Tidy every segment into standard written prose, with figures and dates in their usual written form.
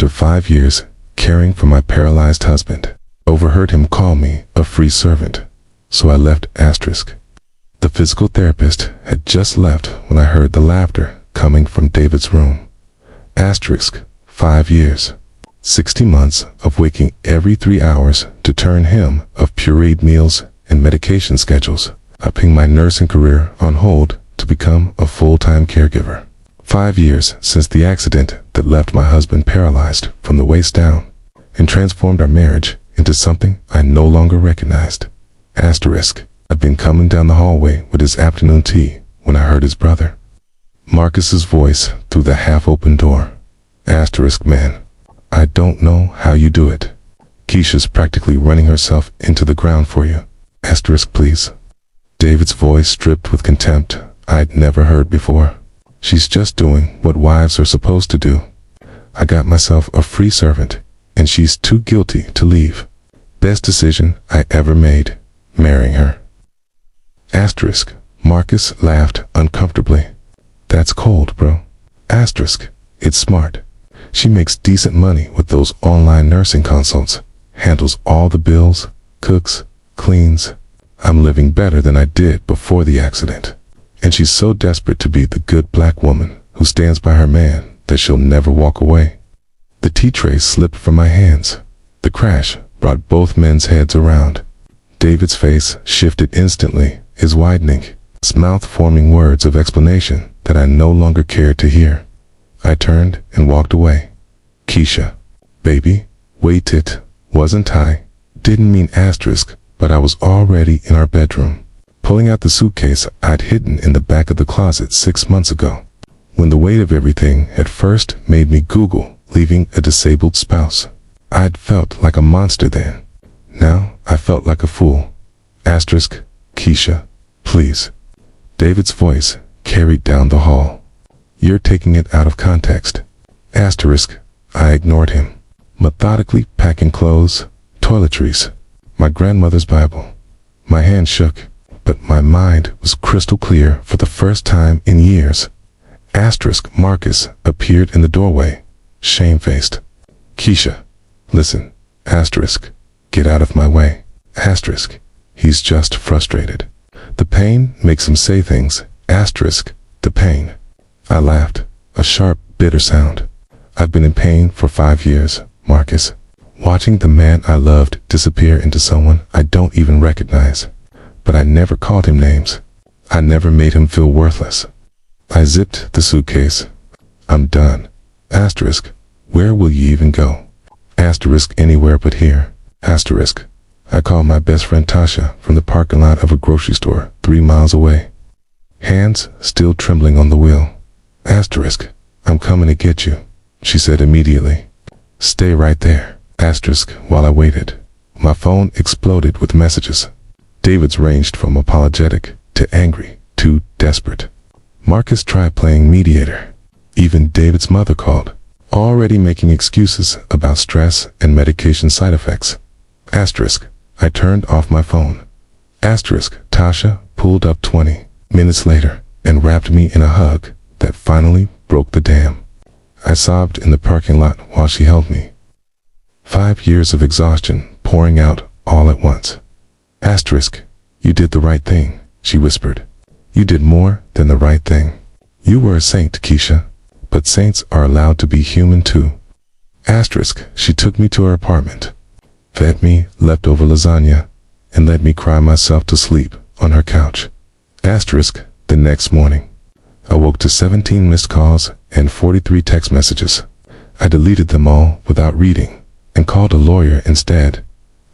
after 5 years caring for my paralyzed husband. Overheard him call me a free servant, so I left asterisk. The physical therapist had just left when I heard the laughter coming from David's room. Asterisk, 5 years. 60 months of waking every 3 hours to turn him of pureed meals and medication schedules, upping my nursing career on hold to become a full-time caregiver. 5 years since the accident that left my husband paralyzed from the waist down and transformed our marriage into something I no longer recognized. Asterisk, I'd been coming down the hallway with his afternoon tea when I heard his brother Marcus's voice through the half-open door. Asterisk, man, I don't know how you do it. Keisha's practically running herself into the ground for you. Asterisk, please. David's voice stripped with contempt I'd never heard before. She's just doing what wives are supposed to do. I got myself a free servant, and she's too guilty to leave. Best decision I ever made, marrying her. Asterisk, Marcus laughed uncomfortably. That's cold, bro. Asterisk, it's smart. She makes decent money with those online nursing consults, handles all the bills, cooks, cleans. I'm living better than I did before the accident. And she's so desperate to be the good black woman who stands by her man that she'll never walk away. The tea tray slipped from my hands. The crash brought both men's heads around. David's face shifted instantly, his widening, his mouth forming words of explanation that I no longer cared to hear. I turned and walked away. Keisha, baby, wait, it wasn't I. Didn't mean asterisk, but I was already in our bedroom, pulling out the suitcase I'd hidden in the back of the closet 6 months ago, when the weight of everything had first made me Google leaving a disabled spouse. I'd felt like a monster then. Now I felt like a fool. Asterisk, Keisha, please. David's voice carried down the hall. You're taking it out of context. Asterisk, I ignored him, methodically packing clothes, toiletries, my grandmother's Bible. My hand shook, but my mind was crystal clear for the first time in years. Asterisk, Marcus appeared in the doorway, shamefaced. Keisha, listen. Asterisk, get out of my way. Asterisk, he's just frustrated. The pain makes him say things. Asterisk, the pain. I laughed, a sharp, bitter sound. I've been in pain for 5 years, Marcus, watching the man I loved disappear into someone I don't even recognize. But I never called him names. I never made him feel worthless. I zipped the suitcase. I'm done. Asterisk, where will you even go? Asterisk, anywhere but here. Asterisk, I called my best friend Tasha from the parking lot of a grocery store 3 miles away. Hands still trembling on the wheel. Asterisk, I'm coming to get you, she said immediately. Stay right there. Asterisk, while I waited, my phone exploded with messages. David's ranged from apologetic to angry to desperate. Marcus tried playing mediator. Even David's mother called, already making excuses about stress and medication side effects. Asterisk, I turned off my phone. Asterisk, Tasha pulled up 20 minutes later and wrapped me in a hug that finally broke the dam. I sobbed in the parking lot while she held me. 5 years of exhaustion pouring out all at once. Asterisk, you did the right thing, she whispered. You did more than the right thing. You were a saint, Keisha, but saints are allowed to be human too. Asterisk, she took me to her apartment, fed me leftover lasagna, and let me cry myself to sleep on her couch. Asterisk, the next morning, I woke to 17 missed calls and 43 text messages. I deleted them all without reading and called a lawyer instead.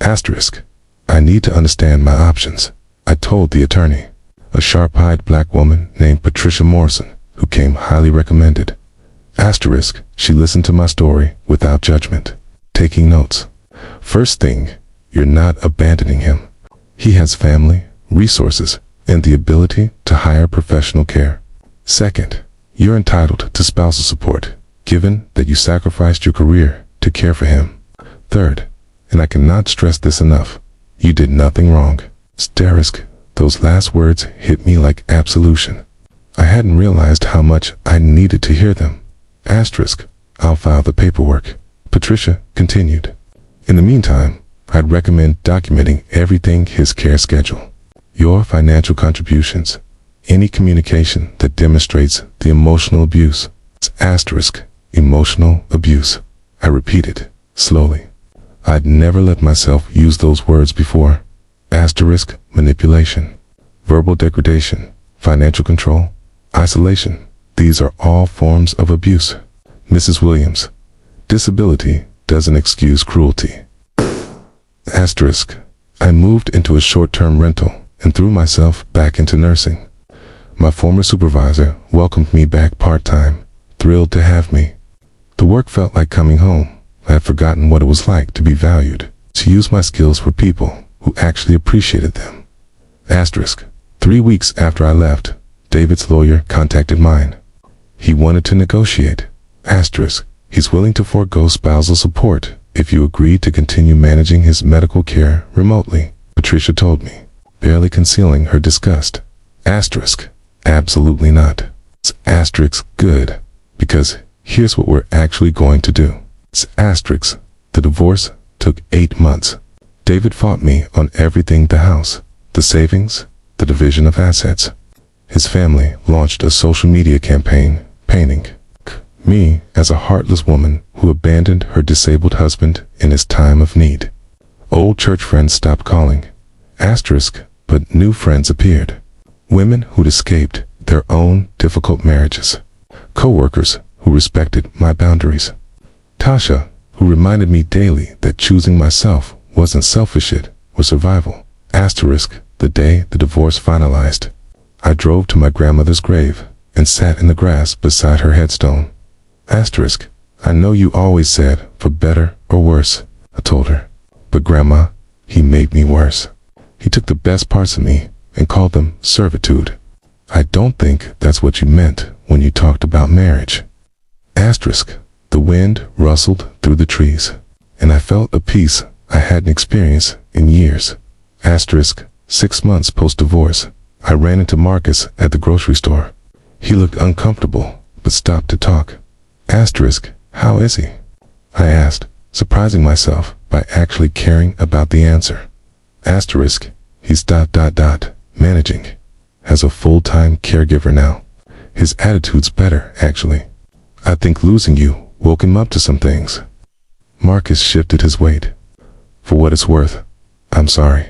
Asterisk, I need to understand my options, I told the attorney, a sharp-eyed black woman named Patricia Morrison, who came highly recommended. Asterisk, she listened to my story without judgment, taking notes. First thing, you're not abandoning him. He has family, resources, and the ability to hire professional care. Second, you're entitled to spousal support, given that you sacrificed your career to care for him. Third, and I cannot stress this enough, you did nothing wrong. Asterisk, those last words hit me like absolution. I hadn't realized how much I needed to hear them. Asterisk, I'll file the paperwork. Patricia continued. In the meantime, I'd recommend documenting everything: his care schedule, your financial contributions, any communication that demonstrates the emotional abuse. Asterisk, emotional abuse. I repeated, slowly. I'd never let myself use those words before. Asterisk, manipulation, verbal degradation, financial control, isolation. These are all forms of abuse. Mrs. Williams, disability doesn't excuse cruelty. Asterisk, I moved into a short-term rental and threw myself back into nursing. My former supervisor welcomed me back part-time, thrilled to have me. The work felt like coming home. I had forgotten what it was like to be valued, to use my skills for people who actually appreciated them. Asterisk, 3 weeks after I left, David's lawyer contacted mine. He wanted to negotiate. Asterisk, he's willing to forego spousal support if you agree to continue managing his medical care remotely, Patricia told me, barely concealing her disgust. Asterisk, absolutely not. Asterisk, good, because here's what we're actually going to do. Asterisk, the divorce took 8 months. David fought me on everything: the house, the savings, the division of assets. His family launched a social media campaign painting me as a heartless woman who abandoned her disabled husband in his time of need. Old church friends stopped calling. Asterisk, but new friends appeared. Women who'd escaped their own difficult marriages. Co-workers who respected my boundaries. Tasha, who reminded me daily that choosing myself wasn't selfish, it was survival. Asterisk, the day the divorce finalized, I drove to my grandmother's grave and sat in the grass beside her headstone. Asterisk, I know you always said for better or worse, I told her. But Grandma, he made me worse. He took the best parts of me and called them servitude. I don't think that's what you meant when you talked about marriage. Asterisk, the wind rustled through the trees, and I felt a peace I hadn't experienced in years. Asterisk, 6 months post-divorce, I ran into Marcus at the grocery store. He looked uncomfortable, but stopped to talk. Asterisk, how is he? I asked, surprising myself by actually caring about the answer. Asterisk, he's ... managing. Has a full-time caregiver now. His attitude's better, actually. I think losing you woke him up to some things. Marcus shifted his weight. For what it's worth, I'm sorry.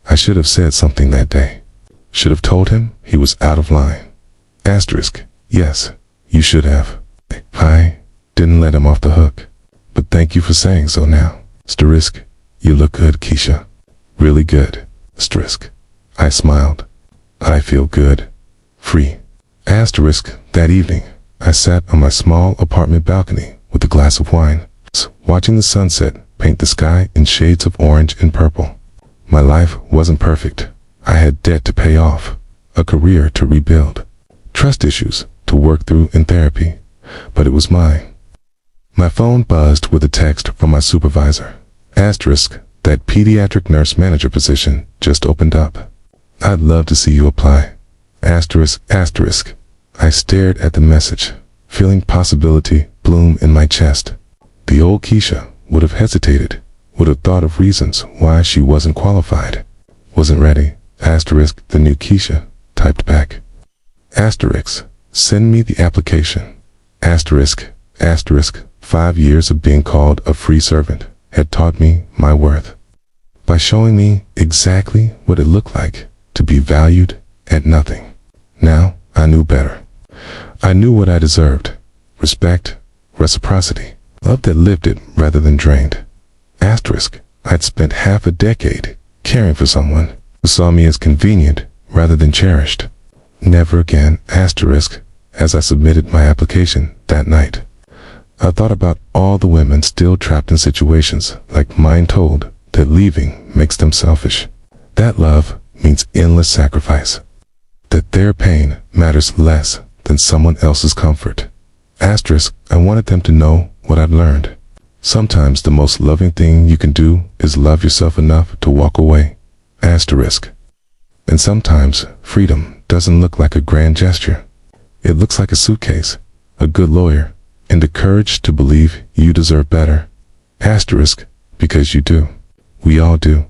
I should have said something that day. Should have told him he was out of line. Asterisk, yes, you should have. I didn't let him off the hook. But thank you for saying so now. Asterisk, you look good, Keisha. Really good. Asterisk. I smiled. I feel good. Free. Asterisk, that evening, I sat on my small apartment balcony with a glass of wine, watching the sunset paint the sky in shades of orange and purple. My life wasn't perfect. I had debt to pay off, a career to rebuild, trust issues to work through in therapy, but it was mine. My phone buzzed with a text from my supervisor. Asterisk, that pediatric nurse manager position just opened up. I'd love to see you apply. Asterisk, asterisk. I stared at the message, feeling possibility bloom in my chest. The old Keisha would have hesitated, would have thought of reasons why she wasn't qualified, wasn't ready. Asterisk, the new Keisha typed back. Asterisk, send me the application. Asterisk, asterisk, 5 years of being called a free servant had taught me my worth by showing me exactly what it looked like to be valued at nothing. Now I knew better. I knew what I deserved: respect, reciprocity, love that lifted rather than drained. Asterisk, I'd spent half a decade caring for someone who saw me as convenient rather than cherished. Never again. Asterisk, as I submitted my application that night, I thought about all the women still trapped in situations like mine, told that leaving makes them selfish, that love means endless sacrifice, that their pain matters less than someone else's comfort. Asterisk, I wanted them to know what I'd learned. Sometimes the most loving thing you can do is love yourself enough to walk away. Asterisk. And sometimes freedom doesn't look like a grand gesture. It looks like a suitcase, a good lawyer, and the courage to believe you deserve better. Asterisk, because you do. We all do.